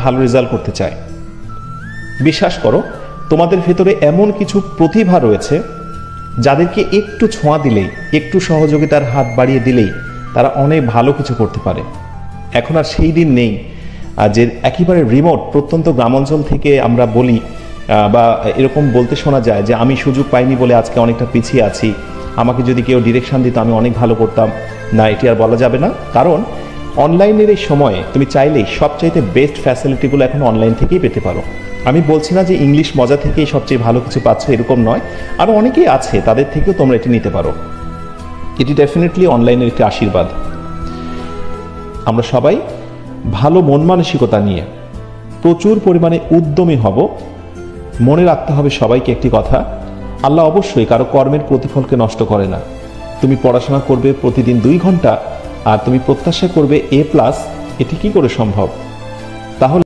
ভালো রেজাল্ট করতে চায়। বিশ্বাস করো, তোমাদের ভেতরে এমন কিছু প্রতিভা রয়েছে যাদেরকে একটু ছোঁয়া দিলেই, একটু সহযোগিতার হাত বাড়িয়ে দিলেই তারা অনেক ভালো কিছু করতে পারে। এখন আর সেই দিন নেই যে একেবারে রিমোট প্রত্যন্ত গ্রামাঞ্চল থেকে আমরা বলি বা এরকম বলতে শোনা যায় যে আমি সুযোগ পাইনি বলে আজকে অনেকটা পিছিয়ে আছি, আমাকে যদি কেউ ডিরেকশন দিত আমি অনেক ভালো করতাম। না, এটি আর বলা যাবে না, কারণ অনলাইনের এই সময়ে তুমি চাইলেই সবচাইতে বেস্ট ফ্যাসিলিটিগুলো এখন অনলাইন থেকেই পেতে পারো। আমি বলছি না যে ইংলিশ মজা থেকেই সবচেয়ে ভালো কিছু পাচ্ছ, এরকম নয়, আরও অনেকেই আছে, তাদের থেকেও তোমরা এটি নিতে পারো। এটি ডেফিনেটলি অনলাইনের একটি আশীর্বাদ। আমরা সবাই ভালো মন মানসিকতা নিয়ে প্রচুর পরিমাণে উদ্যমী হব। মনে রাখতে হবে সবাইকে একটি কথা, আল্লাহ অবশ্যই কারো কর্মের প্রতিফলকে নষ্ট করে না। তুমি পড়াশোনা করবে প্রতিদিন 2 ঘন্টা আর তুমি প্রত্যাশা করবে A+, এটি কি করে সম্ভব? তাহলে